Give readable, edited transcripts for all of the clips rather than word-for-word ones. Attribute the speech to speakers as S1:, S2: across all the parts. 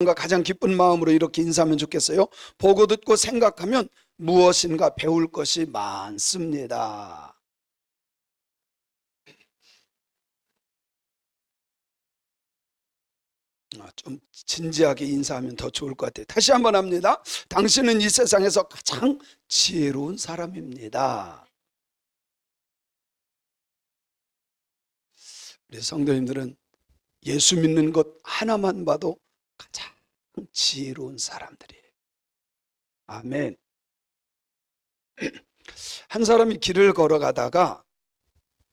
S1: 가장 기쁜 마음으로 이렇게 인사하면 좋겠어요. 보고 듣고 생각하면 무엇인가 배울 것이 많습니다. 좀 진지하게 인사하면 더 좋을 것 같아요. 다시 한번 합니다. 당신은 이 세상에서 가장 지혜로운 사람입니다. 우리 성도님들은 예수 믿는 것 하나만 봐도 가장 지혜로운 사람들이에요. 아멘. 한 사람이 길을 걸어가다가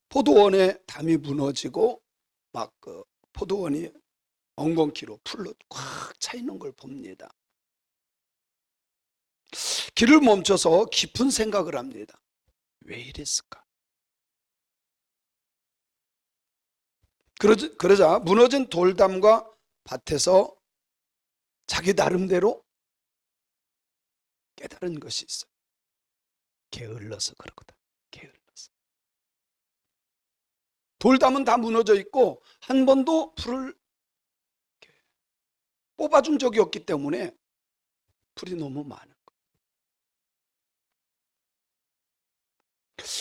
S1: 포도원에 담이 무너지고 막 포도원이 엉겅퀴로 풀로 꽉 차 있는 걸 봅니다. 길을 멈춰서 깊은 생각을 합니다. 왜 이랬을까? 그러자 무너진 돌담과 밭에서 자기 나름대로 깨달은 것이 있어요. 게을러서 그러거든. 게을러서. 돌담은 다 무너져 있고 한 번도 풀을 뽑아준 적이 없기 때문에 풀이 너무 많은 거예요.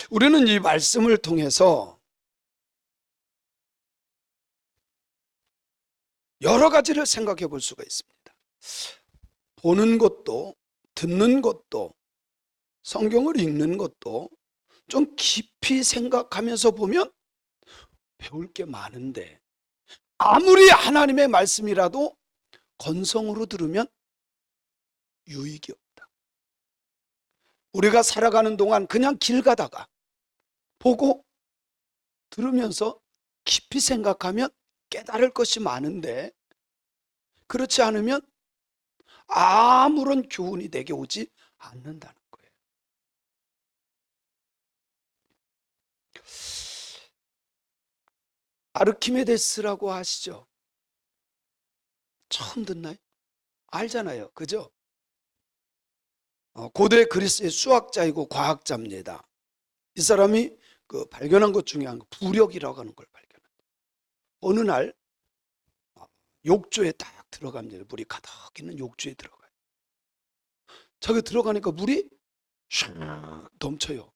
S1: 우리는 이 말씀을 통해서 여러 가지를 생각해 볼 수가 있습니다. 보는 것도, 듣는 것도, 성경을 읽는 것도 좀 깊이 생각하면서 보면 배울 게 많은데, 아무리 하나님의 말씀이라도 건성으로 들으면 유익이 없다. 우리가 살아가는 동안 그냥 길 가다가 보고 들으면서 깊이 생각하면 깨달을 것이 많은데, 그렇지 않으면 아무런 교훈이 내게 오지 않는다는 거예요. 아르키메데스라고 아시죠? 처음 듣나요? 알잖아요. 그죠? 고대 그리스의 수학자이고 과학자입니다. 이 사람이 발견한 것 중에 한 부력이라고 하는 걸 발견합니다. 어느 날 욕조에 딱 들어갑니다. 물이 가득 있는 욕조에 들어가요. 저기 들어가니까 물이 샥 넘쳐요.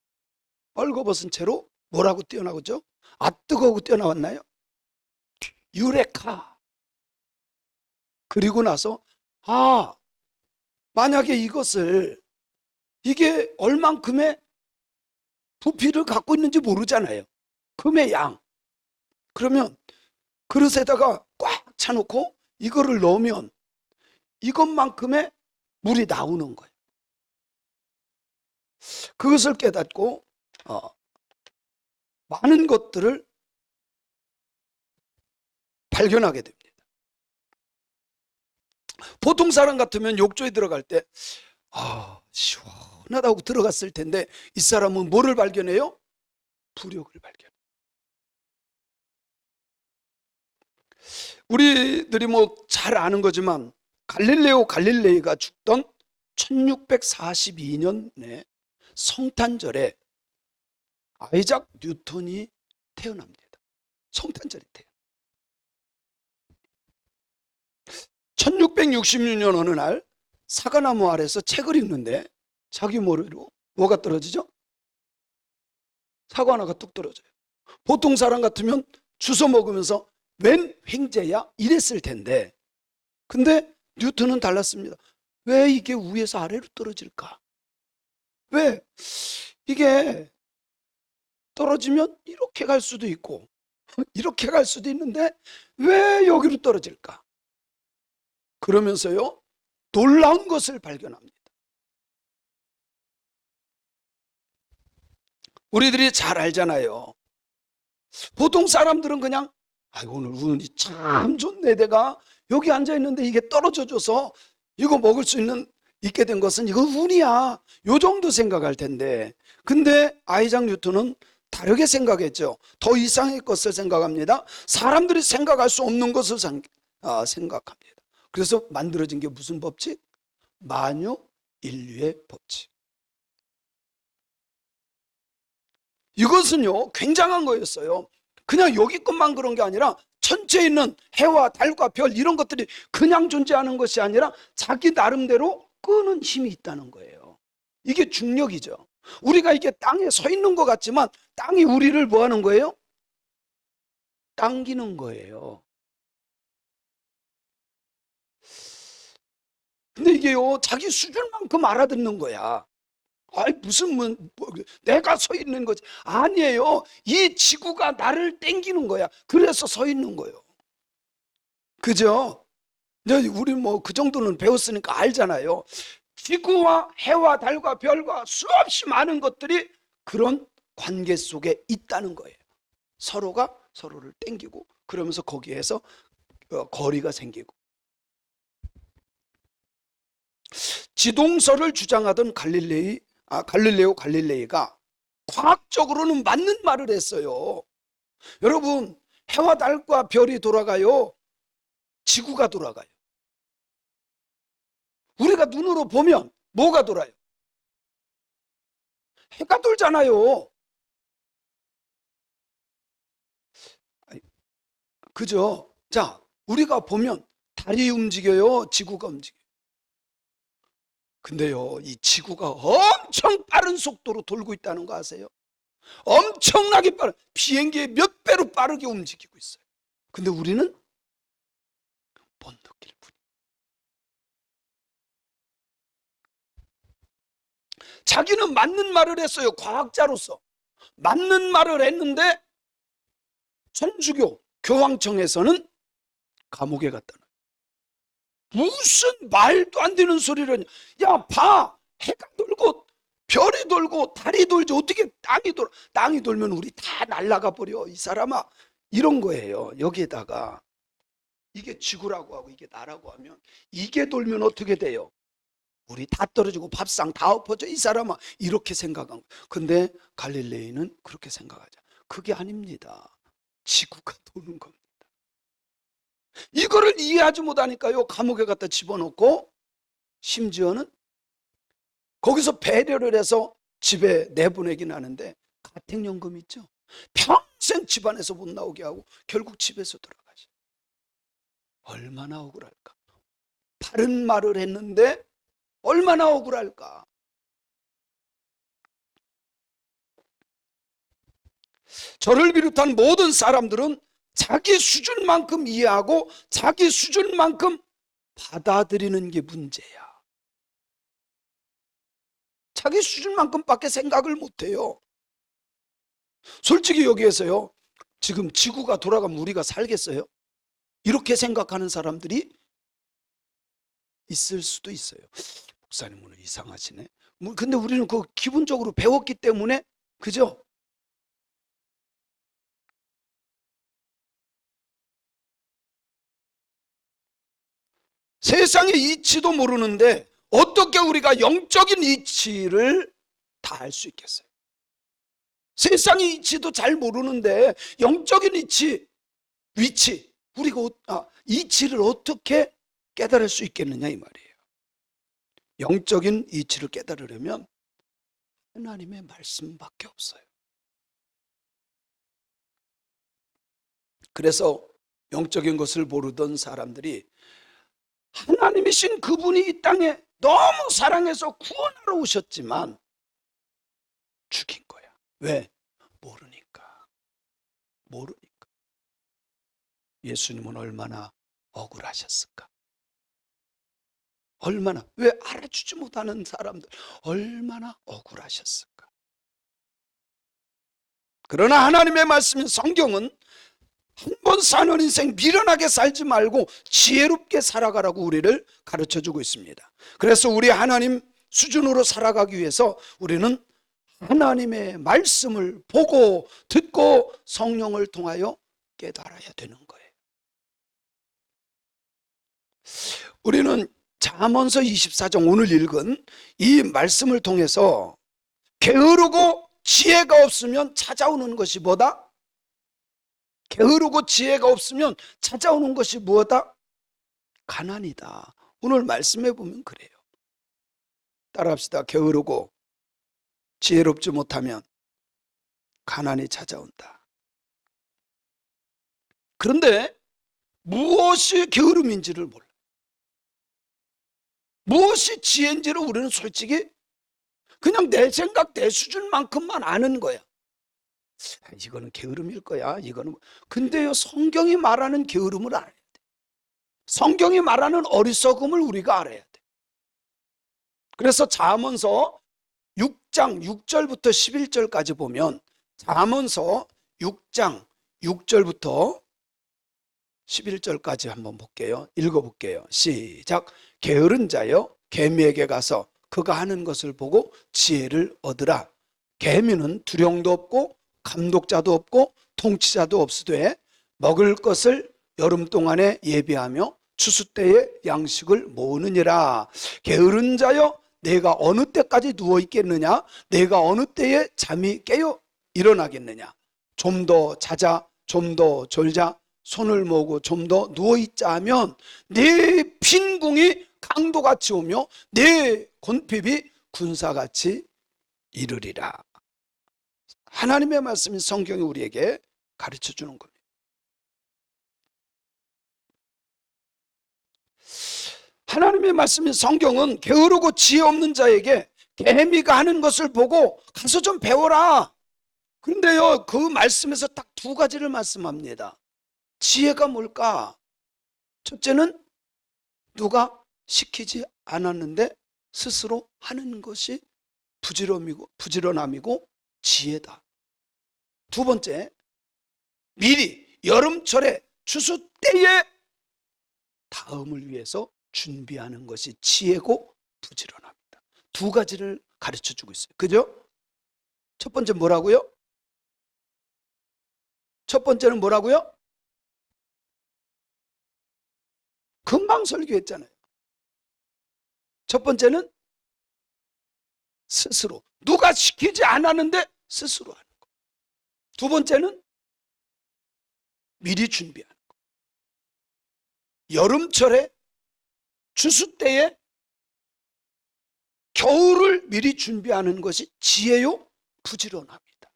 S1: 벌거벗은 채로 뭐라고 뛰어나오죠? 아, 뜨거워 뛰어나왔나요? 유레카. 그리고 나서 만약에 이게 얼만큼의 부피를 갖고 있는지 모르잖아요. 금의 양. 그러면 그릇에다가 꽉 차놓고 이거를 넣으면 이것만큼의 물이 나오는 거예요. 그것을 깨닫고 많은 것들을 발견하게 됩니다. 보통 사람 같으면 욕조에 들어갈 때 시원하다고 들어갔을 텐데, 이 사람은 뭐를 발견해요? 부력을 발견해요. 우리들이 잘 아는 거지만 갈릴레이가 죽던 1642년에 성탄절에 아이작 뉴턴이 태어납니다. 성탄절에 태어납니다. 1666년 어느 날 사과나무 아래서 책을 읽는데 자기 머리로 뭐가 떨어지죠? 사과 하나가 뚝 떨어져요. 보통 사람 같으면 주워 먹으면서 웬 횡재야? 이랬을 텐데, 근데 뉴턴은 달랐습니다. 왜 이게 위에서 아래로 떨어질까? 왜? 이게 떨어지면 이렇게 갈 수도 있고 이렇게 갈 수도 있는데 왜 여기로 떨어질까? 그러면서요, 놀라운 것을 발견합니다. 우리들이 잘 알잖아요. 보통 사람들은 그냥 오늘 운이 참 좋네, 내가 여기 앉아있는데 이게 떨어져줘서 이거 먹을 수 있게 된 것은 이거 운이야, 요 정도 생각할 텐데, 근데 아이작 뉴턴은 다르게 생각했죠. 더 이상의 것을 생각합니다. 사람들이 생각할 수 없는 것을 생각합니다. 그래서 만들어진 게 무슨 법칙? 만유인류의 법칙. 이것은요 굉장한 거였어요. 그냥 여기 것만 그런 게 아니라 전체에 있는 해와 달과 별 이런 것들이 그냥 존재하는 것이 아니라 자기 나름대로 끄는 힘이 있다는 거예요. 이게 중력이죠. 우리가 이게 땅에 서 있는 것 같지만 땅이 우리를 뭐 하는 거예요? 당기는 거예요. 근데 이게요, 자기 수준만큼 알아듣는 거야. 아이, 무슨 내가 서 있는 거지. 아니에요. 이 지구가 나를 당기는 거야. 그래서 서 있는 거예요. 그죠? 우리 뭐 그 정도는 배웠으니까 알잖아요. 지구와 해와 달과 별과 수없이 많은 것들이 그런 관계 속에 있다는 거예요. 서로가 서로를 당기고, 그러면서 거기에서 거리가 생기고. 지동설을 주장하던 갈릴레오 갈릴레이가 과학적으로는 맞는 말을 했어요. 여러분, 해와 달과 별이 돌아가요? 지구가 돌아가요? 우리가 눈으로 보면 뭐가 돌아요? 해가 돌잖아요. 그죠? 자, 우리가 보면 달이 움직여요? 지구가 움직여요? 근데요, 이 지구가 엄청 빠른 속도로 돌고 있다는 거 아세요? 엄청나게 빠른, 비행기의 몇 배로 빠르게 움직이고 있어요. 근데 우리는 못 느낄 뿐. 자기는 맞는 말을 했어요. 과학자로서 맞는 말을 했는데 천주교 교황청에서는 감옥에 갔다. 무슨 말도 안 되는 소리를. 야, 봐, 해가 돌고 별이 돌고 달이 돌지 어떻게 땅이 돌면 우리 다 날아가 버려 이 사람아, 이런 거예요. 여기에다가 이게 지구라고 하고 이게 나라고 하면, 이게 돌면 어떻게 돼요? 우리 다 떨어지고 밥상 다 엎어져 이 사람아, 이렇게 생각한 거예요. 근데 갈릴레이는 그렇게 생각하자. 그게 아닙니다. 지구가 도는 겁니다. 이거를 이해하지 못하니까요, 감옥에 갖다 집어넣고, 심지어는 거기서 배려를 해서 집에 내보내긴 하는데, 가택연금 있죠? 평생 집안에서 못 나오게 하고 결국 집에서 돌아가죠. 얼마나 억울할까? 바른 말을 했는데 얼마나 억울할까? 저를 비롯한 모든 사람들은 자기 수준만큼 이해하고 자기 수준만큼 받아들이는 게 문제야. 자기 수준만큼밖에 생각을 못해요. 솔직히 여기에서요, 지금 지구가 돌아가면 우리가 살겠어요? 이렇게 생각하는 사람들이 있을 수도 있어요. 목사님 오늘 이상하시네. 근데 우리는 그 기본적으로 배웠기 때문에, 그죠? 세상의 이치도 모르는데 어떻게 우리가 영적인 이치를 다 알 수 있겠어요? 세상의 이치도 잘 모르는데 영적인 이치, 위치, 우리가 이치를 어떻게 깨달을 수 있겠느냐 이 말이에요. 영적인 이치를 깨달으려면 하나님의 말씀밖에 없어요. 그래서 영적인 것을 모르던 사람들이 하나님이신 그분이 이 땅에 너무 사랑해서 구원하러 오셨지만 죽인 거야. 왜? 모르니까. 예수님은 얼마나 억울하셨을까? 왜 알아주지 못하는 사람들 얼마나 억울하셨을까? 그러나 하나님의 말씀인 성경은 한 번 사는 인생 미련하게 살지 말고 지혜롭게 살아가라고 우리를 가르쳐주고 있습니다. 그래서 우리 하나님 수준으로 살아가기 위해서 우리는 하나님의 말씀을 보고 듣고 성령을 통하여 깨달아야 되는 거예요. 우리는 잠언서 24장 오늘 읽은 이 말씀을 통해서 게으르고 지혜가 없으면 찾아오는 것이 뭐다? 게으르고 지혜가 없으면 찾아오는 것이 무엇이다? 가난이다. 오늘 말씀해 보면 그래요. 따라합시다. 게으르고 지혜롭지 못하면 가난이 찾아온다. 그런데 무엇이 게으름인지를 몰라. 무엇이 지혜인지를 우리는 솔직히 그냥 내 생각, 내 수준만큼만 아는 거야. 이거는 게으름일 거야. 이거는. 근데요, 성경이 말하는 게으름을 알아야 돼. 성경이 말하는 어리석음을 우리가 알아야 돼. 그래서 잠언서 6장 6절부터 11절까지 보면, 잠언서 6장 6절부터 11절까지 한번 볼게요. 읽어볼게요. 시작. 게으른 자여, 개미에게 가서 그가 하는 것을 보고 지혜를 얻으라. 개미는 두령도 없고 감독자도 없고 통치자도 없으되 먹을 것을 여름 동안에 예비하며 추수 때에 양식을 모으느니라. 게으른 자여, 내가 어느 때까지 누워 있겠느냐? 내가 어느 때에 잠이 깨어 일어나겠느냐? 좀 더 자자, 좀 더 졸자, 손을 모으고 좀 더 누워있자 하면 내 빈궁이 강도같이 오며 내 곤핍이 군사같이 이르리라. 하나님의 말씀인 성경이 우리에게 가르쳐 주는 겁니다. 하나님의 말씀인 성경은 게으르고 지혜 없는 자에게 개미가 하는 것을 보고 가서 좀 배워라. 그런데요, 그 말씀에서 딱 두 가지를 말씀합니다. 지혜가 뭘까? 첫째는 누가 시키지 않았는데 스스로 하는 것이 부지런함이고 지혜다. 두 번째, 미리 여름철에 추수 때에 다음을 위해서 준비하는 것이 지혜고 부지런합니다. 두 가지를 가르쳐 주고 있어요. 그죠? 첫 번째 뭐라고요? 첫 번째는 뭐라고요? 금방 설교했잖아요. 첫 번째는 스스로, 누가 시키지 않았는데 스스로 하는 거. 두 번째는 미리 준비하는 거. 여름철에 추수 때에 겨울을 미리 준비하는 것이 지혜요 부지런합니다.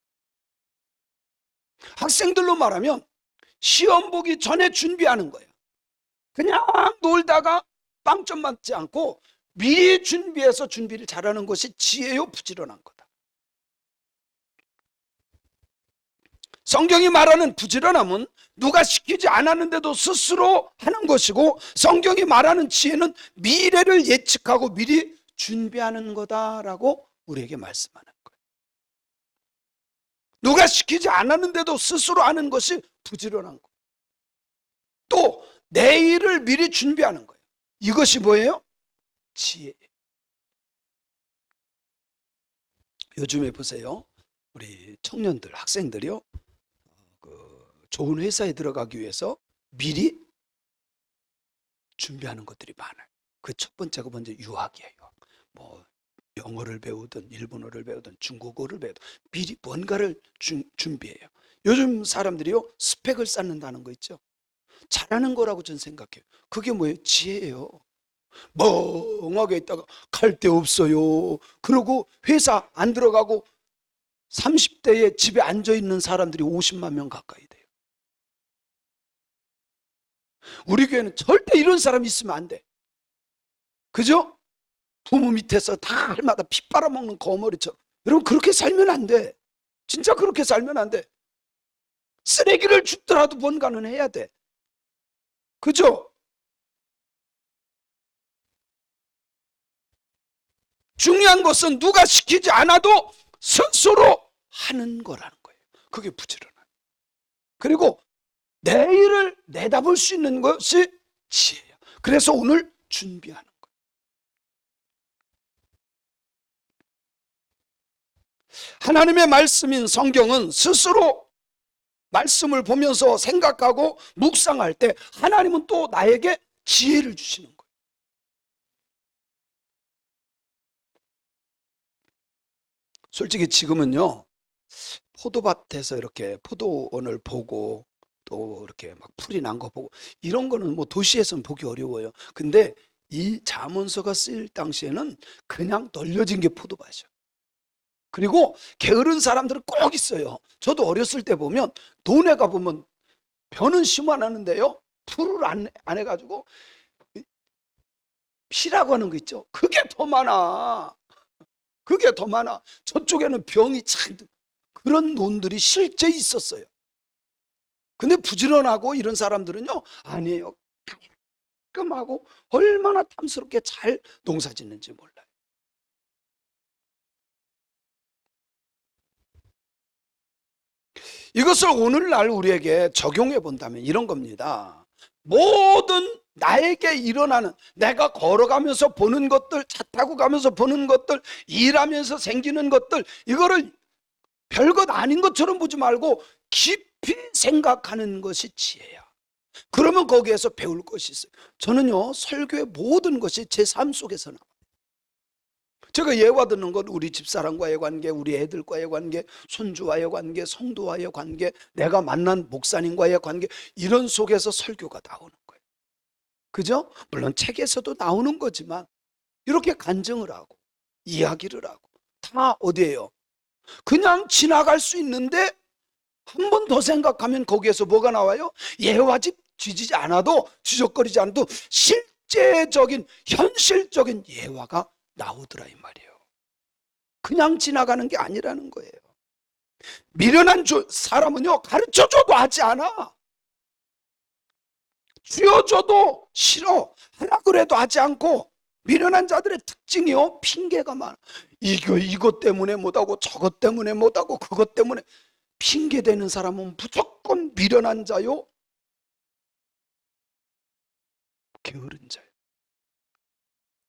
S1: 학생들로 말하면 시험 보기 전에 준비하는 거예요. 그냥 놀다가 빵점 맞지 않고 미리 준비해서 준비를 잘하는 것이 지혜요 부지런한 거다. 성경이 말하는 부지런함은 누가 시키지 않았는데도 스스로 하는 것이고, 성경이 말하는 지혜는 미래를 예측하고 미리 준비하는 거다라고 우리에게 말씀하는 거예요. 누가 시키지 않았는데도 스스로 하는 것이 부지런한 거예요. 또 내일을 미리 준비하는 거예요. 이것이 뭐예요? 지혜예요. 요즘에 보세요, 우리 청년들, 학생들이요, 좋은 회사에 들어가기 위해서 미리 준비하는 것들이 많아요. 그 첫 번째가 먼저 유학이에요. 뭐 영어를 배우든 일본어를 배우든 중국어를 배우든 미리 뭔가를 준비해요. 요즘 사람들이요, 스펙을 쌓는다는 거 있죠. 잘하는 거라고 저는 생각해요. 그게 뭐예요? 지혜예요. 멍하게 있다가 갈 데 없어요. 그리고 회사 안 들어가고 30대에 집에 앉아있는 사람들이 50만 명 가까이 돼요. 우리 교회는 절대 이런 사람이 있으면 안 돼. 그죠? 부모 밑에서 다 할마다 피 빨아먹는 거머리처럼. 여러분, 그렇게 살면 안 돼. 진짜 그렇게 살면 안 돼. 쓰레기를 줍더라도 뭔가는 해야 돼. 그죠? 중요한 것은 누가 시키지 않아도 스스로 하는 거라는 거예요. 그게 부지런함. 그리고 내일을 내다볼 수 있는 것이 지혜예요. 그래서 오늘 준비하는 거예요. 하나님의 말씀인 성경은 스스로 말씀을 보면서 생각하고 묵상할 때 하나님은 또 나에게 지혜를 주시는 거예요. 솔직히 지금은요, 포도밭에서 이렇게 포도원을 보고 또 이렇게 막 풀이 난 거 보고 이런 거는 뭐 도시에서는 보기 어려워요. 근데 이 잠언서가 쓰일 당시에는 그냥 널려진 게 포도밭이에요. 그리고 게으른 사람들은 꼭 있어요. 저도 어렸을 때 보면 논에 가보면 벼는 심어놨는데요, 풀을 안 해가지고 피라고 하는 거 있죠. 그게 더 많아. 그게 더 많아. 저쪽에는 병이 참, 그런 논들이 실제 있었어요. 근데 부지런하고 이런 사람들은요, 아니에요. 깔끔하고 얼마나 탐스럽게 잘 농사 짓는지 몰라요. 이것을 오늘날 우리에게 적용해 본다면 이런 겁니다. 모든 나에게 일어나는, 내가 걸어가면서 보는 것들, 차 타고 가면서 보는 것들, 일하면서 생기는 것들, 이거를 별것 아닌 것처럼 보지 말고 깊이 생각하는 것이 지혜야. 그러면 거기에서 배울 것이 있어요. 저는요, 설교의 모든 것이 제 삶 속에서 나와요. 제가 예화 듣는 건 우리 집사람과의 관계, 우리 애들과의 관계, 손주와의 관계, 성도와의 관계, 내가 만난 목사님과의 관계, 이런 속에서 설교가 나오는 거예요. 그죠? 물론 책에서도 나오는 거지만 이렇게 간증을 하고 이야기를 하고 다 어디예요? 그냥 지나갈 수 있는데 한 번 더 생각하면 거기에서 뭐가 나와요? 예화집 뒤지지 않아도, 뒤적거리지 않아도 실제적인 현실적인 예화가 나오더라 이 말이에요. 그냥 지나가는 게 아니라는 거예요. 미련한 사람은요, 가르쳐줘도 하지 않아. 쥐어줘도 싫어. 하라 그래도 하지 않고, 미련한 자들의 특징이요, 핑계가 많아. 이것 때문에 못하고, 저것 때문에 못하고, 그것 때문에. 핑계대는 사람은 무조건 미련한 자요, 게으른 자요.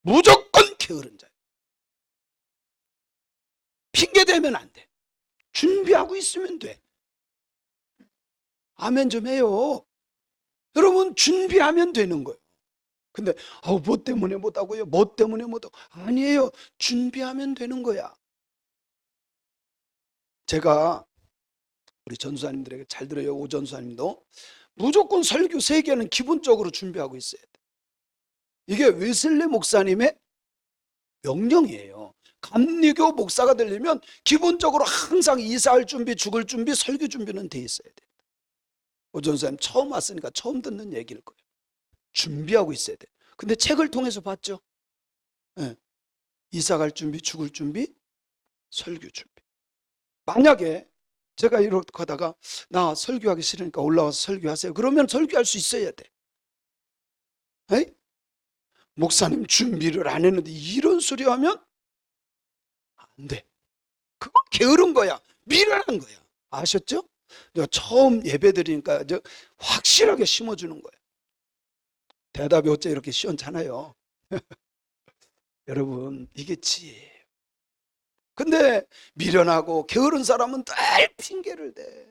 S1: 무조건 게으른 자요. 핑계대면 안 돼. 준비하고 있으면 돼. 아멘 좀 해요. 여러분, 준비하면 되는 거예요. 근데 뭐 때문에 못하고요, 뭐 때문에 못하고. 아니에요. 준비하면 되는 거야. 제가 우리 전수사님들에게 잘 들어요. 오 전수사님도 무조건 설교 3개는 기본적으로 준비하고 있어야 돼. 이게 웨슬리 목사님의 명령이에요. 감리교 목사가 되려면 기본적으로 항상 이사할 준비, 죽을 준비, 설교 준비는 돼 있어야 돼. 오 전수사님 처음 왔으니까 처음 듣는 얘기일 거예요. 준비하고 있어야 돼. 근데 책을 통해서 봤죠. 네. 이사 갈 준비, 죽을 준비, 설교 준비. 만약에 제가 이렇게 하다가 나 설교하기 싫으니까 올라와서 설교하세요, 그러면 설교할 수 있어야 돼. 에이? 목사님 준비를 안 했는데 이런 소리 하면 안 돼. 그건 게으른 거야. 미련한 거야. 아셨죠? 처음 예배 드리니까 확실하게 심어주는 거예요. 대답이 어째 이렇게 시원찮아요. 여러분, 이게 지혜예요. 근데 미련하고 게으른 사람은 늘 핑계를 대.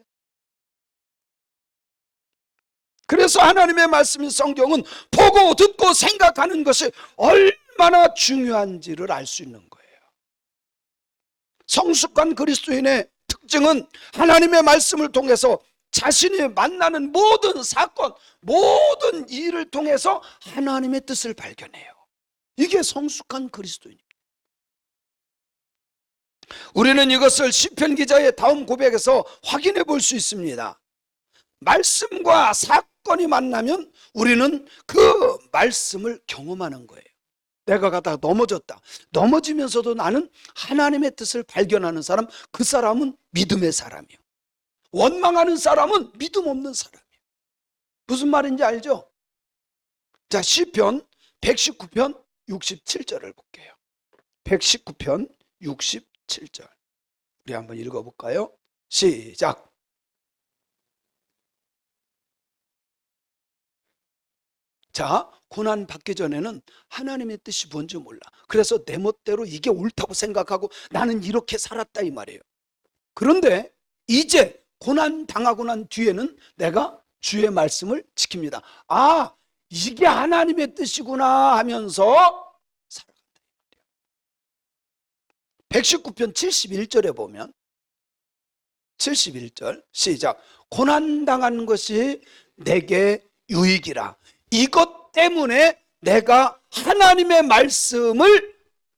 S1: 그래서 하나님의 말씀인 성경은 보고 듣고 생각하는 것이 얼마나 중요한지를 알 수 있는 거예요. 성숙한 그리스도인의 특징은 하나님의 말씀을 통해서 자신이 만나는 모든 사건, 모든 일을 통해서 하나님의 뜻을 발견해요. 이게 성숙한 그리스도인입니다. 우리는 이것을 시편 기자의 다음 고백에서 확인해 볼 수 있습니다. 말씀과 사건이 만나면 우리는 그 말씀을 경험하는 거예요. 내가 가다가 넘어졌다. 넘어지면서도 나는 하나님의 뜻을 발견하는 사람, 그 사람은 믿음의 사람이요. 원망하는 사람은 믿음 없는 사람이에요. 무슨 말인지 알죠? 자, 시편 119편 67절을 볼게요. 119편 67절. 우리 한번 읽어볼까요? 시작. 자, 고난 받기 전에는 하나님의 뜻이 뭔지 몰라. 그래서 내 멋대로 이게 옳다고 생각하고 나는 이렇게 살았다 이 말이에요. 그런데 이제 고난 당하고 난 뒤에는 내가 주의 말씀을 지킵니다. 아, 이게 하나님의 뜻이구나 하면서 살아간다 이 말이에요. 119편 71절에 보면 71절 시작. 고난 당한 것이 내게 유익이라. 이것 때문에 내가 하나님의 말씀을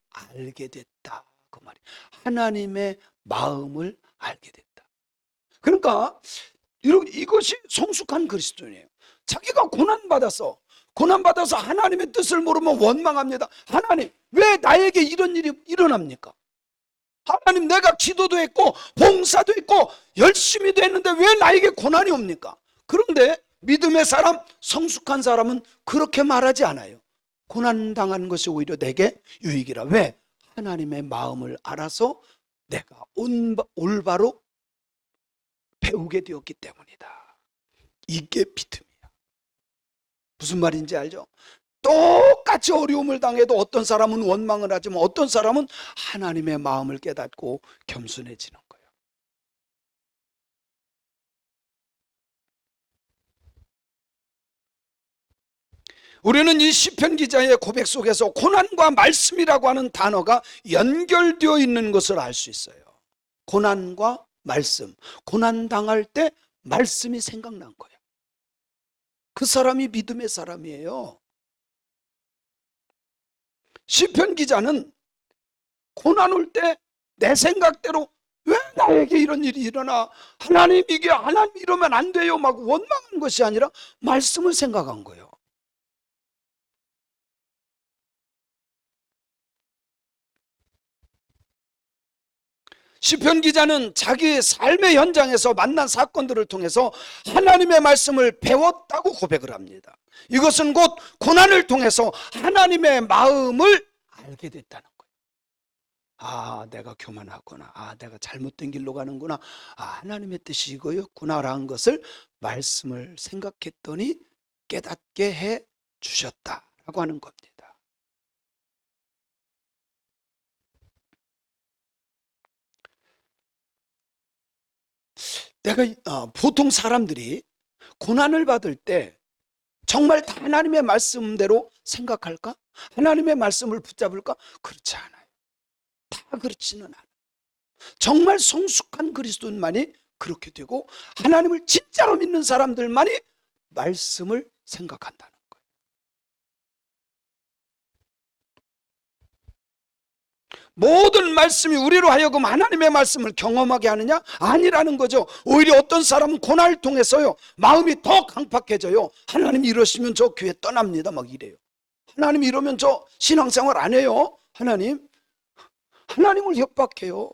S1: 알게 됐다. 그 말이에요. 하나님의 마음을 알게 됐다. 그러니까 이것이 성숙한 그리스도인이에요. 자기가 고난받아서 하나님의 뜻을 모르면 원망합니다. 하나님, 왜 나에게 이런 일이 일어납니까? 하나님, 내가 기도도 했고 봉사도 했고 열심히도 했는데 왜 나에게 고난이 옵니까? 그런데 믿음의 사람, 성숙한 사람은 그렇게 말하지 않아요. 고난당하는 것이 오히려 내게 유익이라. 왜? 하나님의 마음을 알아서 내가 올바로 배우게 되었기 때문이다. 이게 믿음이야. 무슨 말인지 알죠? 똑같이 어려움을 당해도 어떤 사람은 원망을 하지만 어떤 사람은 하나님의 마음을 깨닫고 겸손해지는 거예요. 우리는 이 시편 기자의 고백 속에서 고난과 말씀이라고 하는 단어가 연결되어 있는 것을 알 수 있어요. 고난과 말씀, 고난 당할 때 말씀이 생각난 거예요. 그 사람이 믿음의 사람이에요. 시편 기자는 고난 올 때 내 생각대로 왜 나에게 이런 일이 일어나, 하나님 이러면 안 돼요 막 원망한 것이 아니라 말씀을 생각한 거예요. 시편 기자는 자기의 삶의 현장에서 만난 사건들을 통해서 하나님의 말씀을 배웠다고 고백을 합니다. 이것은 곧 고난을 통해서 하나님의 마음을 알게 됐다는 거예요. 아, 내가 교만하구나. 아, 내가 잘못된 길로 가는구나. 아, 하나님의 뜻이 이거였구나 라는 것을 말씀을 생각했더니 깨닫게 해 주셨다라고 하는 겁니다. 보통 사람들이 고난을 받을 때 정말 다 하나님의 말씀대로 생각할까? 하나님의 말씀을 붙잡을까? 그렇지 않아요. 다 그렇지는 않아요. 정말 성숙한 그리스도인만이 그렇게 되고 하나님을 진짜로 믿는 사람들만이 말씀을 생각한다는 거예요. 모든 말씀이 우리로 하여금 하나님의 말씀을 경험하게 하느냐? 아니라는 거죠. 오히려 어떤 사람은 고난을 통해서요 마음이 더 강팍해져요. 하나님 이러시면 저 교회 떠납니다 막 이래요. 하나님 이러면 저 신앙생활 안 해요. 하나님을 협박해요.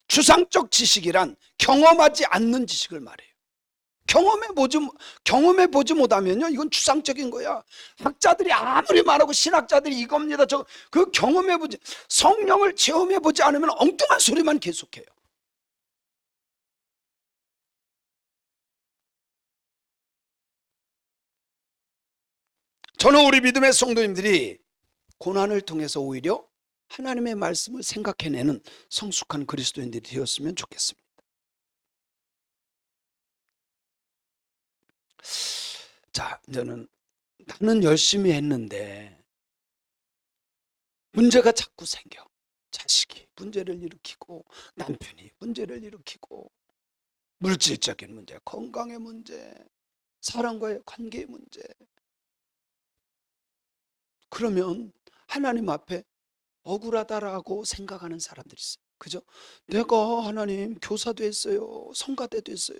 S1: 추상적 지식이란 경험하지 않는 지식을 말해요. 경험해보지 못하면요 이건 추상적인 거야. 학자들이 아무리 말하고 신학자들이 이겁니다 그 경험해보지, 성령을 체험해보지 않으면 엉뚱한 소리만 계속해요. 저는 우리 믿음의 성도님들이 고난을 통해서 오히려 하나님의 말씀을 생각해내는 성숙한 그리스도인들이 되었으면 좋겠습니다. 자, 나는 열심히 했는데 문제가 자꾸 생겨. 자식이 문제를 일으키고 남편이 문제를 일으키고 물질적인 문제, 건강의 문제, 사람과의 관계의 문제. 그러면 하나님 앞에 억울하다라고 생각하는 사람들이 있어요. 그죠? 내가 하나님 교사도 했어요. 성가대도 했어요.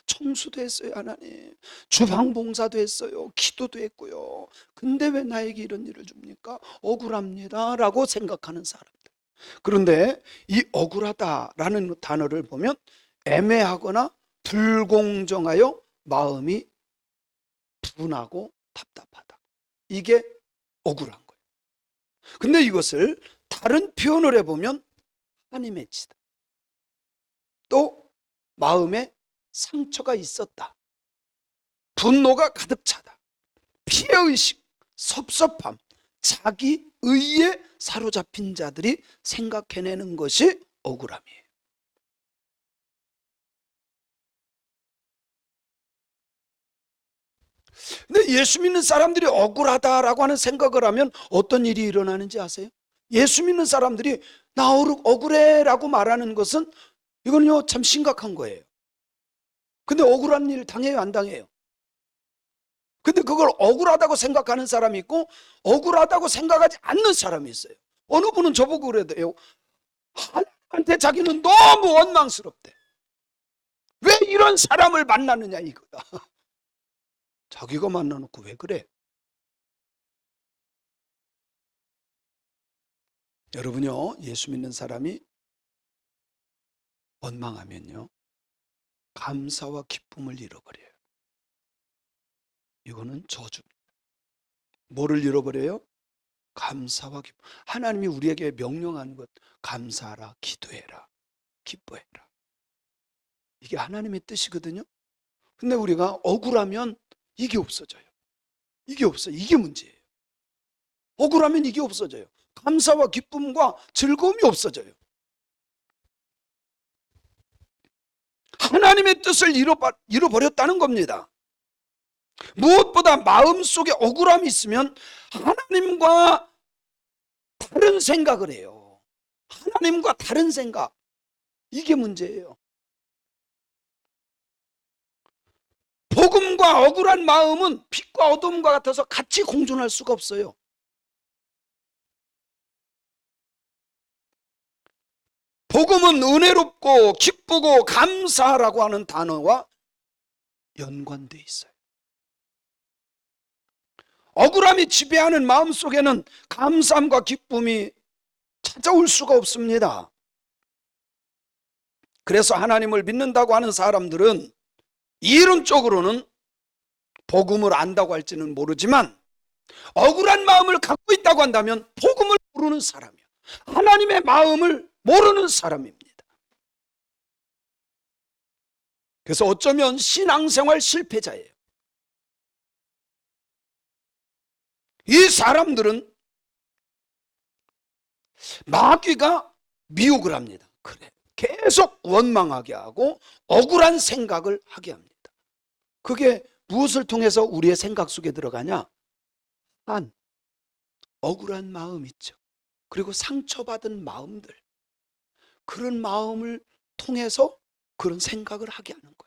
S1: 청수도 했어요. 하나님 주방봉사도 했어요. 기도도 했고요. 근데 왜 나에게 이런 일을 줍니까? 억울합니다 라고 생각하는 사람들. 그런데 이 억울하다라는 단어를 보면 애매하거나 불공정하여 마음이 분하고 답답하다. 이게 억울한 거예요. 근데 이것을 다른 표현을 해보면 한이 맺히다. 또 마음에 상처가 있었다. 분노가 가득 차다. 피해의식, 섭섭함, 자기 의에 사로잡힌 자들이 생각해내는 것이 억울함이에요. 근데 예수 믿는 사람들이 억울하다라고 하는 생각을 하면 어떤 일이 일어나는지 아세요? 예수 믿는 사람들이 나 억울해 라고 말하는 것은 이건요 참 심각한 거예요. 근데 억울한 일 당해요 안 당해요? 근데 그걸 억울하다고 생각하는 사람이 있고 억울하다고 생각하지 않는 사람이 있어요. 어느 분은 저보고 그래요. 한테 자기는 너무 원망스럽대. 왜 이런 사람을 만나느냐 이거야. 자기가 만나놓고 왜 그래? 여러분요, 예수 믿는 사람이 원망하면요, 감사와 기쁨을 잃어버려요. 이거는 저주입니다. 뭐를 잃어버려요? 감사와 기쁨. 하나님이 우리에게 명령하는 것, 감사하라, 기도해라, 기뻐해라. 이게 하나님의 뜻이거든요. 근데 우리가 억울하면 이게 없어져요. 이게 없어요. 이게 문제예요. 억울하면 이게 없어져요. 감사와 기쁨과 즐거움이 없어져요. 하나님의 뜻을 잃어버렸다는 겁니다. 무엇보다 마음속에 억울함이 있으면 하나님과 다른 생각을 해요. 하나님과 다른 생각. 이게 문제예요. 복음과 억울한 마음은 빛과 어둠과 같아서 같이 공존할 수가 없어요. 복음은 은혜롭고 기쁘고 감사하라고 하는 단어와 연관되어 있어요. 억울함이 지배하는 마음속에는 감사함과 기쁨이 찾아올 수가 없습니다. 그래서 하나님을 믿는다고 하는 사람들은 이론적으로는 복음을 안다고 할지는 모르지만 억울한 마음을 갖고 있다고 한다면 복음을 모르는 사람이에요. 하나님의 마음을 모르는 사람입니다. 그래서 어쩌면 신앙생활 실패자예요. 이 사람들은 마귀가 미혹을 합니다. 그래, 계속 원망하게 하고 억울한 생각을 하게 합니다. 그게 무엇을 통해서 우리의 생각 속에 들어가냐? 한 억울한 마음 있죠. 그리고 상처받은 마음들, 그런 마음을 통해서 그런 생각을 하게 하는 거예요.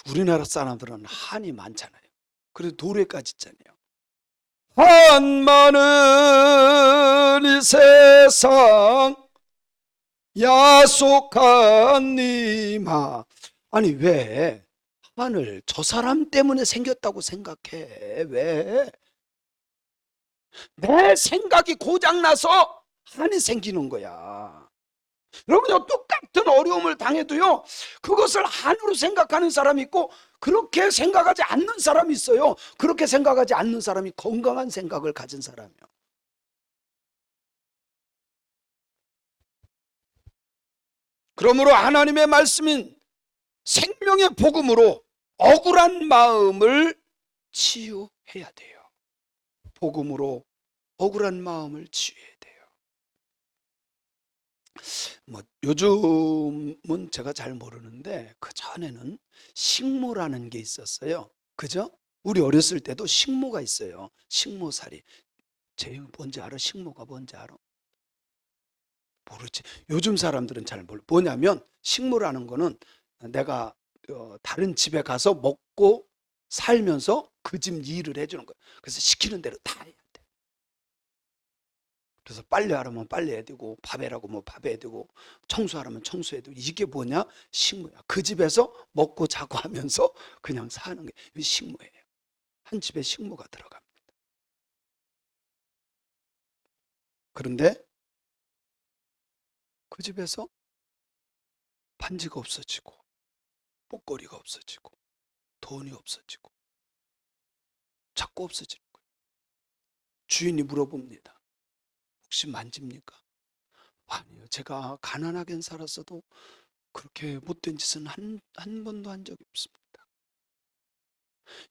S1: 우리나라 사람들은 한이 많잖아요. 그래서 노래까지 있잖아요. 한 많은 이 세상 야속한 니마. 아니 왜 한을 저 사람 때문에 생겼다고 생각해? 왜? 내 생각이 고장나서 한이 생기는 거야. 여러분요, 똑같은 어려움을 당해도요, 그것을 한으로 생각하는 사람이 있고 그렇게 생각하지 않는 사람이 있어요. 그렇게 생각하지 않는 사람이 건강한 생각을 가진 사람이요. 그러므로 하나님의 말씀인 생명의 복음으로 억울한 마음을 치유해야 돼요. 복음으로 억울한 마음을 치유해야 돼요. 요즘은 제가 잘 모르는데 그 전에는 식모라는 게 있었어요. 그죠? 우리 어렸을 때도 식모가 있어요. 식모살이. 쟤 뭔지 알아? 식모가 뭔지 알아? 모르지. 요즘 사람들은 잘 몰라. 뭐냐면 식모라는 거는 내가 다른 집에 가서 먹고 살면서 그 집 일을 해주는 거예요. 그래서 시키는 대로 다 해야 돼. 그래서 빨래하라면 빨래해야 되고, 밥해라고 뭐 밥해야 되고, 청소하라면 청소해야 되고. 이게 뭐냐? 식모야. 그 집에서 먹고 자고 하면서 그냥 사는 게 이게 식모예요. 한 집에 식모가 들어갑니다. 그런데 그 집에서 반지가 없어지고, 목걸이가 없어지고, 돈이 없어지고, 자꾸 없어지는 거예요. 주인이 물어봅니다. 혹시 만집니까? 아니요. 제가 가난하게 살았어도 그렇게 못된 짓은 한 번도 한 적이 없습니다.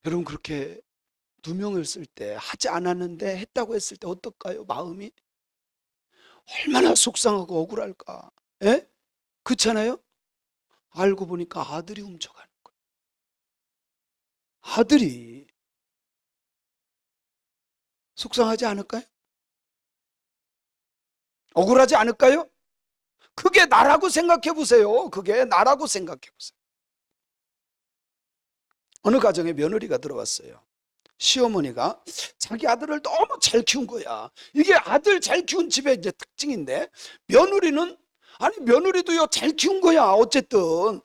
S1: 여러분, 그렇게 누명을 쓸 때 하지 않았는데 했다고 했을 때 어떨까요? 마음이 얼마나 속상하고 억울할까? 예? 그렇잖아요? 알고 보니까 아들이 훔쳐가는 거예요. 아들이. 속상하지 않을까요? 억울하지 않을까요? 그게 나라고 생각해 보세요. 그게 나라고 생각해 보세요. 어느 가정에 며느리가 들어왔어요. 시어머니가 자기 아들을 너무 잘 키운 거야. 이게 아들 잘 키운 집의 이제 특징인데, 며느리는, 아니 며느리도요 잘 키운 거야. 어쨌든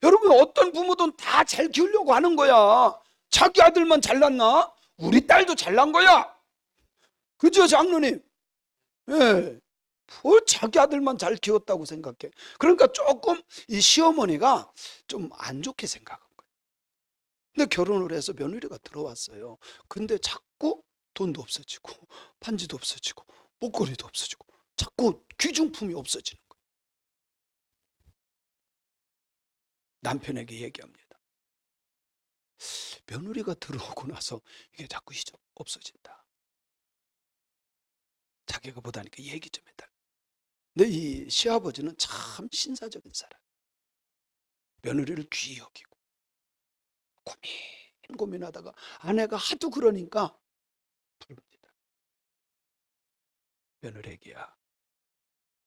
S1: 여러분, 어떤 부모든 다 잘 키우려고 하는 거야. 자기 아들만 잘났나? 우리 딸도 잘난 거야. 그죠, 장로님? 예. 뭘 자기 아들만 잘 키웠다고 생각해. 그러니까 조금 이 시어머니가 좀 안 좋게 생각한 거예요. 근데 결혼을 해서 며느리가 들어왔어요. 근데 자꾸 돈도 없어지고 반지도 없어지고 목걸이도 없어지고 자꾸 귀중품이 없어지는 거예요. 남편에게 얘기합니다. 며느리가 들어오고 나서 이게 자꾸 없어진다. 자기가 보다니까 얘기 좀 해달라. 근데 이 시아버지는 참 신사적인 사람. 며느리를 귀히 여기고 고민하다가 아내가 하도 그러니까 부릅니다. 며느리야,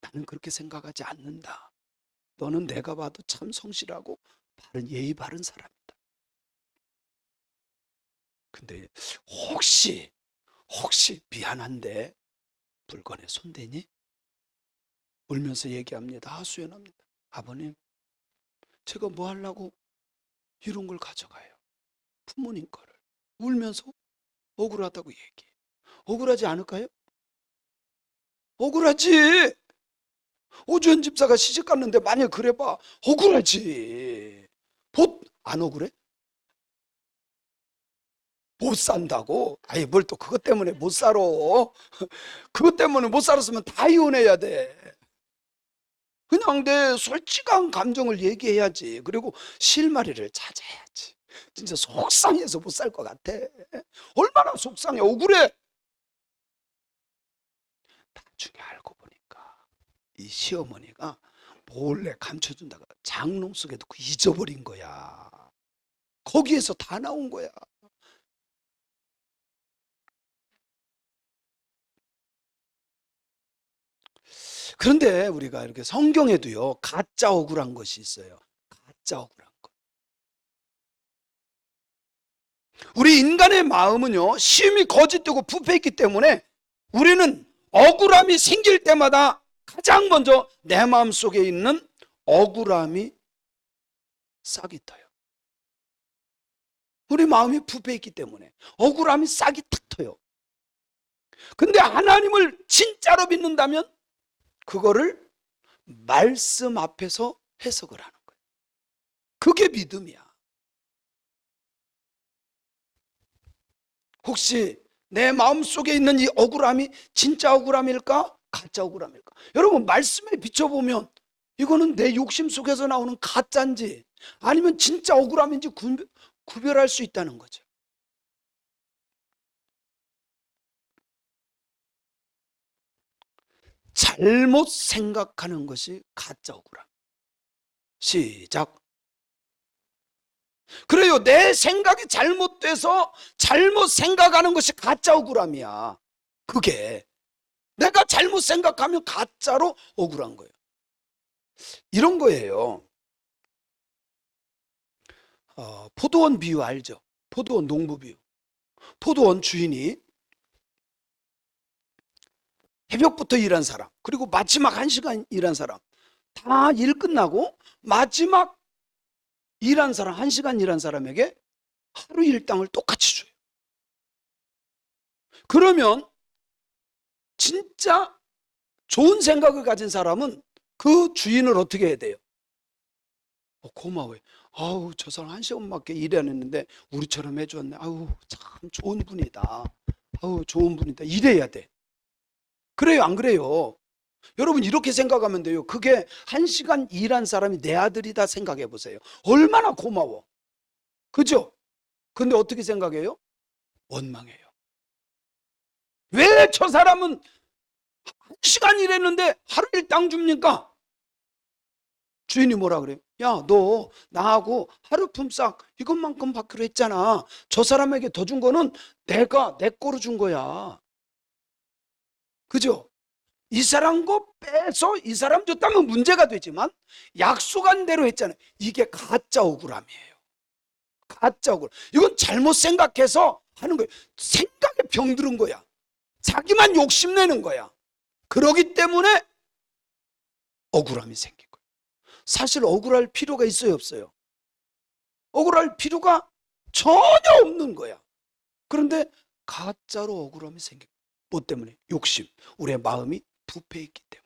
S1: 나는 그렇게 생각하지 않는다. 너는 내가 봐도 참 성실하고 예의 바른 사람이다. 근데 혹시 미안한데 물건에 손대니? 울면서 얘기합니다. 하소연합니다. 아버님, 제가 뭐 하려고 이런 걸 가져가요? 부모님 거를. 울면서 억울하다고 얘기해요. 억울하지 않을까요? 억울하지. 오주현 집사가 시집 갔는데 만약 그래봐, 억울하지. 안 억울해? 못 산다고? 아이, 뭘 또 그것 때문에 못 살아. 그것 때문에 못 살았으면 다 이혼해야 돼. 그냥 내 솔직한 감정을 얘기해야지. 그리고 실마리를 찾아야지. 진짜 속상해서 못 살 것 같아. 얼마나 속상해. 억울해. 나중에 알고 보니까 이 시어머니가 몰래 감춰준다가 장롱 속에 넣고 잊어버린 거야. 거기에서 다 나온 거야. 그런데 우리가 이렇게 성경에도요, 가짜 억울한 것이 있어요. 가짜 억울한 것. 우리 인간의 마음은요, 시험이 거짓되고 부패했기 때문에 우리는 억울함이 생길 때마다 가장 먼저 내 마음 속에 있는 억울함이 싹이 터요. 우리 마음이 부패했기 때문에 억울함이 싹이 탁 터요. 근데 하나님을 진짜로 믿는다면 그거를 말씀 앞에서 해석을 하는 거예요. 그게 믿음이야. 혹시 내 마음속에 있는 이 억울함이 진짜 억울함일까? 가짜 억울함일까? 여러분, 말씀에 비춰보면 이거는 내 욕심 속에서 나오는 가짜인지 아니면 진짜 억울함인지 구별할 수 있다는 거죠. 잘못 생각하는 것이 가짜 억울함. 시작. 그래요. 내 생각이 잘못돼서 잘못 생각하는 것이 가짜 억울함이야. 그게 내가 잘못 생각하면 가짜로 억울한 거예요. 이런 거예요. 포도원 비유 알죠? 포도원 농부 비유. 포도원 주인이 새벽부터 일한 사람, 그리고 마지막 1시간 일한 사람, 다 일 끝나고 마지막 일한 사람, 1시간 일한 사람에게 하루 일당을 똑같이 줘요. 그러면 진짜 좋은 생각을 가진 사람은 그 주인을 어떻게 해야 돼요? 고마워요. 아우, 저 사람 1시간밖에 일 안 했는데 우리처럼 해줬네. 아우, 참 좋은 분이다. 아우, 좋은 분이다. 이래야 돼. 그래요, 안 그래요? 여러분, 이렇게 생각하면 돼요. 그게 1시간 일한 사람이 내 아들이다 생각해 보세요. 얼마나 고마워. 그죠? 근데 어떻게 생각해요? 원망해요. 왜 저 사람은 1시간 일했는데 하루 일당 줍니까? 주인이 뭐라 그래요? 야, 너 나하고 하루 품삯 이것만큼 받기로 했잖아. 저 사람에게 더 준 거는 내가 내 거로 준 거야. 그죠? 이 사람 거 빼서 이 사람 줬다면 문제가 되지만 약속한 대로 했잖아요. 이게 가짜 억울함이에요. 가짜 억울. 이건 잘못 생각해서 하는 거예요. 생각에 병들은 거야. 자기만 욕심내는 거야. 그러기 때문에 억울함이 생긴 거예요. 사실 억울할 필요가 있어요, 없어요? 억울할 필요가 전혀 없는 거야. 그런데 가짜로 억울함이 생긴 거예요. 뭐 때문에? 욕심. 우리의 마음이 부패했기 때문에.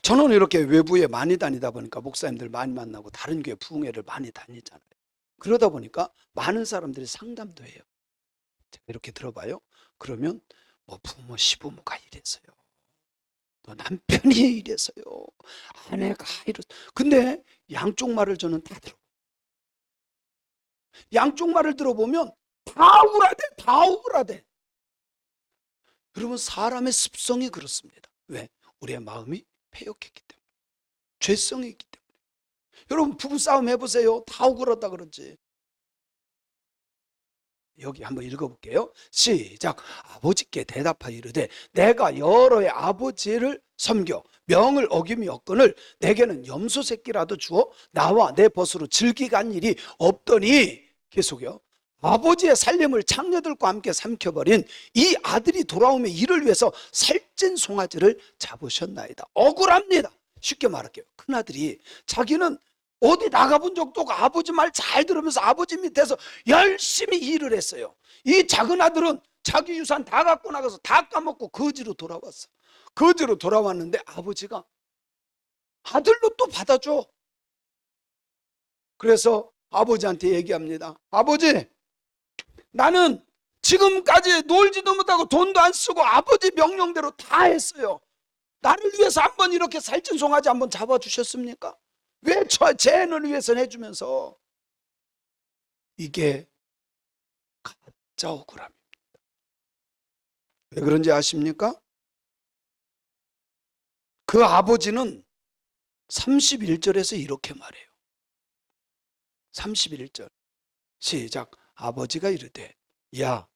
S1: 저는 이렇게 외부에 많이 다니다 보니까 목사님들 많이 만나고 다른 교회 부흥회를 많이 다니잖아요. 그러다 보니까 많은 사람들이 상담도 해요. 제가 이렇게 들어봐요. 그러면 뭐 부모 시부모가 이래서요, 또 남편이 이래서요, 아내가 이래서. 근데 양쪽 말을 저는 다 들어. 양쪽 말을 들어보면 다 억울하대, 다 억울하대. 여러분, 사람의 습성이 그렇습니다. 왜? 우리의 마음이 패역했기 때문에, 죄성이 있기 때문에. 여러분, 부부싸움 해보세요. 다 억울하다 그러지. 여기 한번 읽어볼게요. 시작. 아버지께 대답하여 이르되 내가 여러의 아버지를 섬겨 명을 어김이 없거늘 내게는 염소 새끼라도 주어 나와 내 벗으로 즐기간 일이 없더니, 계속요. 아버지의 살림을 창녀들과 함께 삼켜버린 이 아들이 돌아오며 이를 위해서 살찐 송아지를 잡으셨나이다. 억울합니다. 쉽게 말할게요. 큰아들이 자기는 어디 나가본 적도 없고 아버지 말 잘 들으면서 아버지 밑에서 열심히 일을 했어요. 이 작은 아들은 자기 유산 다 갖고 나가서 다 까먹고 거지로 돌아왔어. 거지로 돌아왔는데 아버지가 아들로 또 받아줘. 그래서 아버지한테 얘기합니다. 아버지, 나는 지금까지 놀지도 못하고 돈도 안 쓰고 아버지 명령대로 다 했어요. 나를 위해서 한번 이렇게 살찐 송아지 한번 잡아주셨습니까? 왜 제 애를 위해서는 해주면서. 이게 가짜 억울함입니다. 왜 그런지 아십니까? 그 아버지는 31절에서 이렇게 말해요. 31절 시작. 아버지가 이르되 야,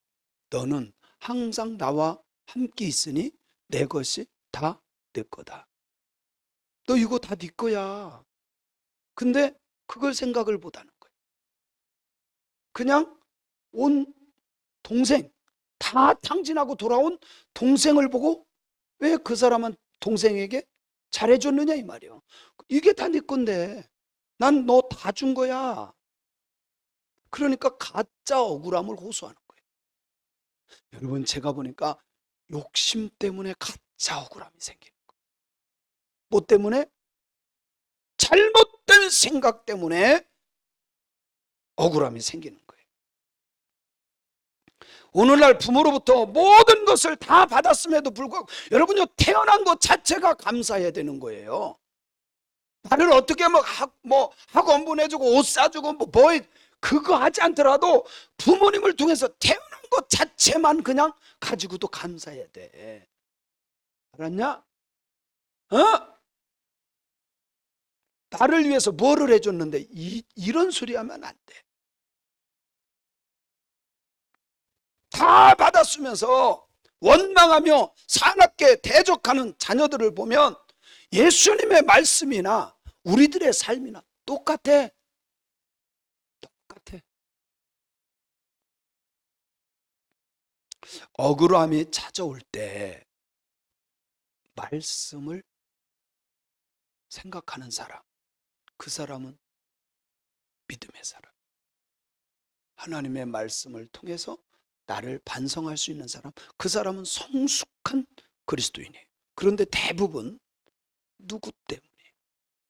S1: 너는 항상 나와 함께 있으니 내 것이 다 내 거다. 너 이거 다 네 거야. 근데 그걸 생각을 못하는 거예요. 그냥 온 동생, 다 탕진하고 돌아온 동생을 보고 왜 그 사람은 동생에게 잘해줬느냐 이 말이에요. 이게 다 네 건데 난 너 다 준 거야. 그러니까 가짜 억울함을 호소하는 거예요. 여러분, 제가 보니까 욕심 때문에 가짜 억울함이 생기는 거예요. 뭐 때문에? 잘못된 생각 때문에 억울함이 생기는 거예요. 오늘날 부모로부터 모든 것을 다 받았음에도 불구하고 여러분요, 태어난 것 자체가 감사해야 되는 거예요. 나를 어떻게 뭐 학원 보내주고 옷 사주고 뭐 그거 하지 않더라도 부모님을 통해서 태어난 것 자체만 그냥 가지고도 감사해야 돼. 알았냐? 어? 나를 위해서 뭐를 해줬는데 이런 소리 하면 안 돼. 다 받았으면서 원망하며 사납게 대적하는 자녀들을 보면 예수님의 말씀이나 우리들의 삶이나 똑같아. 똑같아. 억울함이 찾아올 때 말씀을 생각하는 사람, 그 사람은 믿음의 사람. 하나님의 말씀을 통해서 나를 반성할 수 있는 사람, 그 사람은 성숙한 그리스도인이에요. 그런데 대부분 누구 때문에?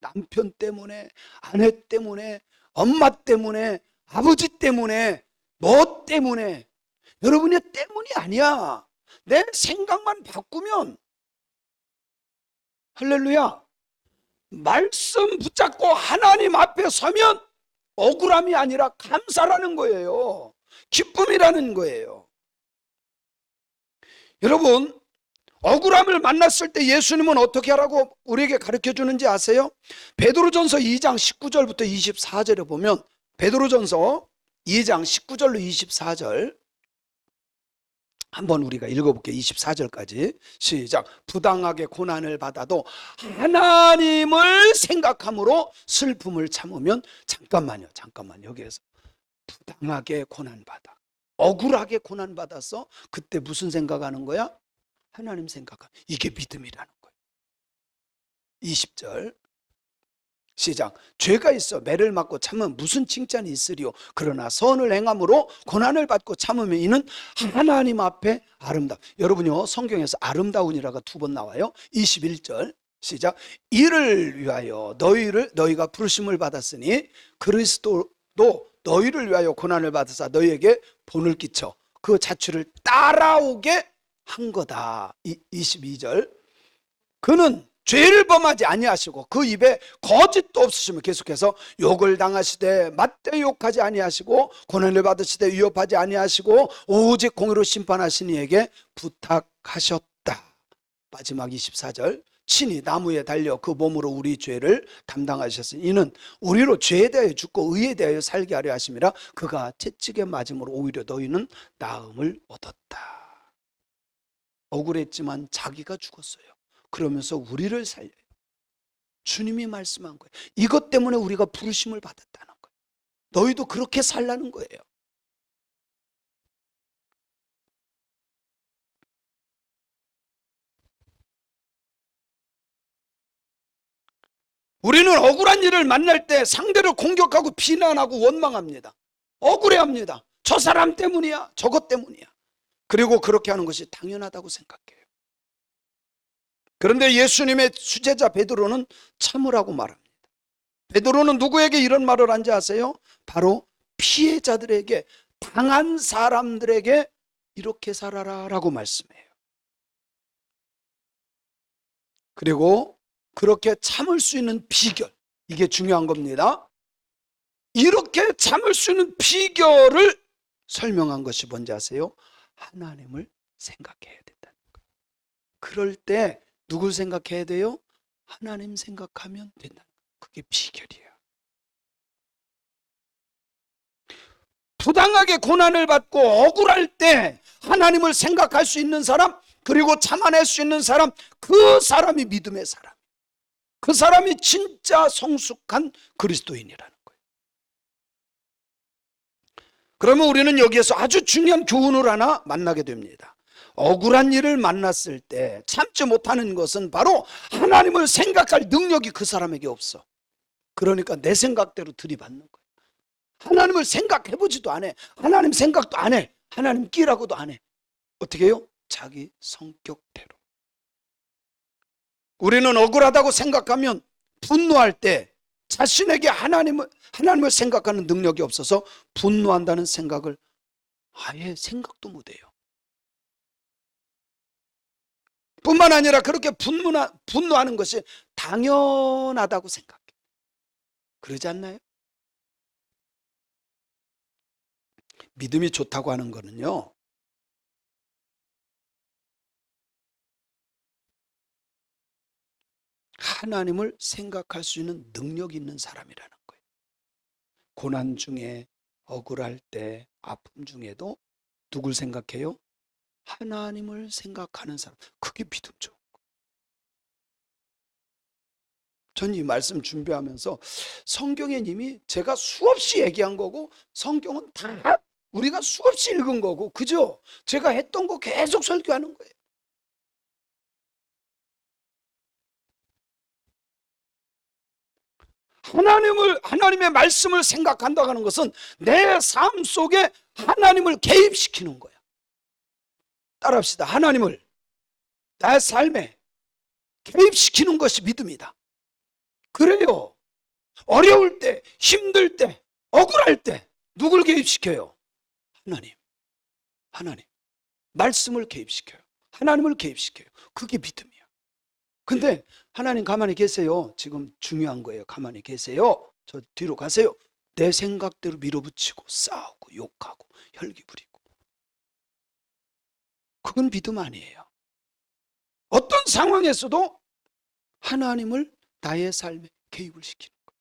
S1: 남편 때문에, 아내 때문에, 엄마 때문에, 아버지 때문에, 너 때문에. 여러분의 때문이 아니야. 내 생각만 바꾸면, 할렐루야, 말씀 붙잡고 하나님 앞에 서면 억울함이 아니라 감사라는 거예요. 기쁨이라는 거예요. 여러분, 억울함을 만났을 때 예수님은 어떻게 하라고 우리에게 가르쳐 주는지 아세요? 베드로전서 2장 19절부터 24절에 보면, 베드로전서 2장 19절로 24절 한번 우리가 읽어볼게요. 24절까지 시작. 부당하게 고난을 받아도 하나님을 생각함으로 슬픔을 참으면, 잠깐만요, 여기에서 부당하게 고난받아, 억울하게 고난받아서 그때 무슨 생각하는 거야? 하나님 생각하는, 이게 믿음이라는 거예요. 20절 시작. 죄가 있어 매를 맞고 참으면 무슨 칭찬이 있으리요. 그러나 선을 행함으로 고난을 받고 참으면 이는 하나님 앞에 아름다워. 여러분요, 성경에서 아름다운이라가 2번 나와요. 21절 시작. 이를 위하여 너희가 부르심을 받았으니 그리스도도 너희를 위하여 고난을 받으사 너희에게 본을 끼쳐 그 자취를 따라오게 한 거다. 22절. 그는 죄를 범하지 아니하시고 그 입에 거짓도 없으시며 계속해서 욕을 당하시되 맞대 욕하지 아니하시고 고난을 받으시되 위협하지 아니하시고 오직 공의로 심판하신 이에게 부탁하셨다. 마지막 24절. 친히 나무에 달려 그 몸으로 우리 죄를 담당하셨으니 이는 우리로 죄에 대하여 죽고 의에 대하여 살게 하려 하심이라. 그가 채찍에 맞음으로 오히려 너희는 나음을 얻었다. 억울했지만 자기가 죽었어요. 그러면서 우리를 살려요. 주님이 말씀한 거예요. 이것 때문에 우리가 부르심을 받았다는 거예요. 너희도 그렇게 살라는 거예요. 우리는 억울한 일을 만날 때 상대를 공격하고 비난하고 원망합니다. 억울해합니다. 저 사람 때문이야, 저것 때문이야. 그리고 그렇게 하는 것이 당연하다고 생각해요. 그런데 예수님의 수제자 베드로는 참으라고 말합니다. 베드로는 누구에게 이런 말을 한지 아세요? 바로 피해자들에게, 당한 사람들에게 이렇게 살아라 라고 말씀해요. 그리고 그렇게 참을 수 있는 비결, 이게 중요한 겁니다. 이렇게 참을 수 있는 비결을 설명한 것이 뭔지 아세요? 하나님을 생각해야 된다는 거예요. 그럴 때 누굴 생각해야 돼요? 하나님 생각하면 된다는 거예요. 그게 비결이에요. 부당하게 고난을 받고 억울할 때 하나님을 생각할 수 있는 사람, 그리고 참아낼 수 있는 사람, 그 사람이 믿음의 사람, 그 사람이 진짜 성숙한 그리스도인이라는 거예요. 그러면 우리는 여기에서 아주 중요한 교훈을 하나 만나게 됩니다. 억울한 일을 만났을 때 참지 못하는 것은 바로 하나님을 생각할 능력이 그 사람에게 없어. 그러니까 내 생각대로 들이받는 거예요. 하나님을 생각해보지도 않아. 하나님 생각도 안 해. 하나님 끼라고도 안 해. 어떻게 해요? 자기 성격대로. 우리는 억울하다고 생각하면 분노할 때 자신에게 하나님을 생각하는 능력이 없어서 분노한다는 생각을 아예 생각도 못해요. 뿐만 아니라 그렇게 분노하는 것이 당연하다고 생각해요. 그러지 않나요? 믿음이 좋다고 하는 거는요, 하나님을 생각할 수 있는 능력이 있는 사람이라는 거예요. 고난 중에, 억울할 때, 아픔 중에도 누굴 생각해요? 하나님을 생각하는 사람. 그게 믿음죠. 전 이 말씀 준비하면서 성경에 이미 제가 수없이 얘기한 거고, 성경은 다 우리가 수없이 읽은 거고, 그죠? 제가 했던 거 계속 설교하는 거예요. 하나님의 말씀을 생각한다고 하는 것은 내 삶 속에 하나님을 개입시키는 거야. 따라합시다. 하나님을 나의 삶에 개입시키는 것이 믿음이다. 그래요. 어려울 때, 힘들 때, 억울할 때 누굴 개입시켜요? 하나님. 말씀을 개입시켜요. 하나님을 개입시켜요. 그게 믿음이야. 근데 하나님 가만히 계세요. 지금 중요한 거예요. 가만히 계세요. 저 뒤로 가세요. 내 생각대로 밀어붙이고 싸우고 욕하고 혈기 부리고, 그건 믿음 아니에요. 어떤 상황에서도 하나님을 나의 삶에 개입을 시키는 거예요.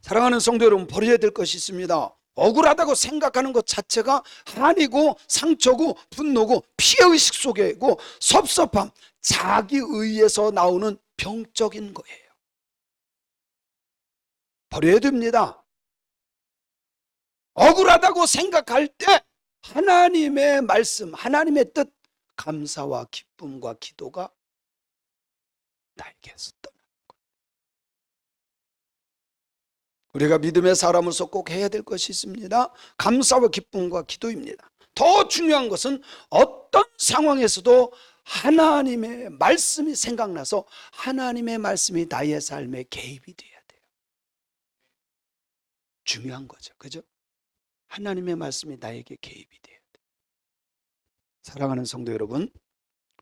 S1: 사랑하는 성도 여러분, 버려야 될 것이 있습니다. 억울하다고 생각하는 것 자체가 한이고 상처고 분노고 피해의식 속에고 섭섭함, 자기의에서 나오는 병적인 거예요. 버려야 됩니다. 억울하다고 생각할 때 하나님의 말씀, 하나님의 뜻, 감사와 기쁨과 기도가 나에게서 떠나는 거예요. 우리가 믿음의 사람으로서 꼭 해야 될 것이 있습니다. 감사와 기쁨과 기도입니다. 더 중요한 것은 어떤 상황에서도 하나님의 말씀이 생각나서 하나님의 말씀이 나의 삶에 개입이 돼야 돼요. 중요한 거죠. 그죠? 하나님의 말씀이 나에게 개입이 돼야 돼요. 사랑하는 성도 여러분,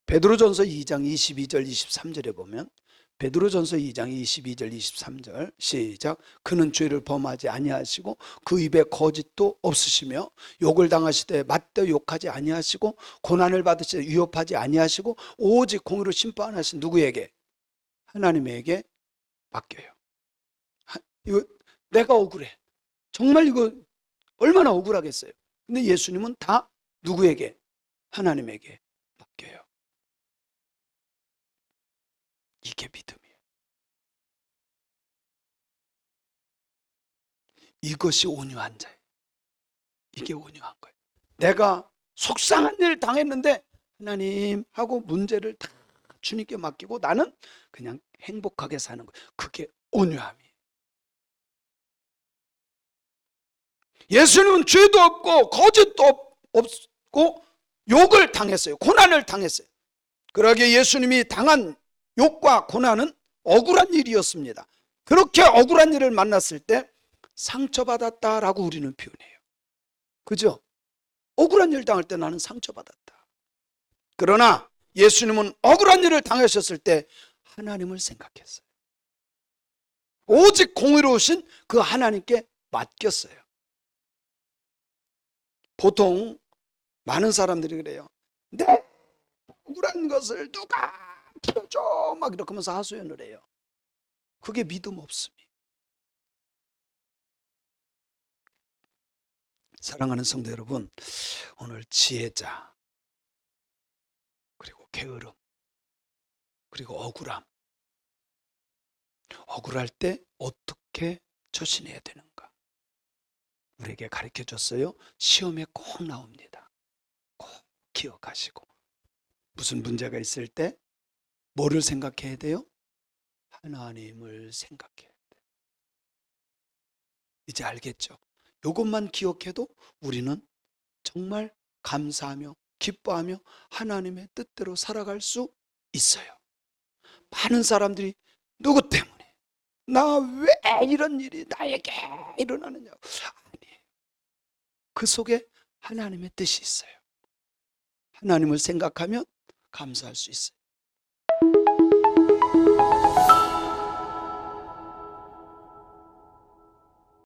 S1: 베드로전서 2장 22절 23절에 보면 베드로전서 2장 22절 23절 시작. 그는 죄를 범하지 아니하시고 그 입에 거짓도 없으시며 욕을 당하시되 맞대 욕하지 아니하시고 고난을 받으시되 위협하지 아니하시고 오직 공의로 심판하신 누구에게? 하나님에게 맡겨요. 이거 내가 억울해. 정말 이거 얼마나 억울하겠어요. 근데 예수님은 다 누구에게? 하나님에게 맡겨요. 이게 믿음이에요. 이것이 온유한 자예요. 이게 온유한 거예요. 내가 속상한 일 당했는데 하나님 하고 문제를 다 주님께 맡기고 나는 그냥 행복하게 사는 거예요. 그게 온유함이에요. 예수님은 죄도 없고 거짓도 없고 욕을 당했어요. 고난을 당했어요. 그러기에 예수님이 당한 욕과 고난은 억울한 일이었습니다. 그렇게 억울한 일을 만났을 때 상처받았다라고 우리는 표현해요. 그죠? 억울한 일 당할 때 나는 상처받았다. 그러나 예수님은 억울한 일을 당하셨을 때 하나님을 생각했어요. 오직 공의로우신 그 하나님께 맡겼어요. 보통 많은 사람들이 그래요. 내 억울한 것을 누가 풀어줘 막 이렇게 하면서 하소연을 해요. 그게 믿음 없음이에요. 사랑하는 성도 여러분, 오늘 지혜자 그리고 게으름 그리고 억울함, 억울할 때 어떻게 처신해야 되는가 우리에게 가르쳐 줬어요. 시험에 꼭 나옵니다. 꼭 기억하시고 무슨 문제가 있을 때 뭐를 생각해야 돼요? 하나님을 생각해야 돼요. 이제 알겠죠? 이것만 기억해도 우리는 정말 감사하며 기뻐하며 하나님의 뜻대로 살아갈 수 있어요. 많은 사람들이 누구 때문에 나 왜 이런 일이 나에게 일어나느냐고. 아니에요. 그 속에 하나님의 뜻이 있어요. 하나님을 생각하면 감사할 수 있어요.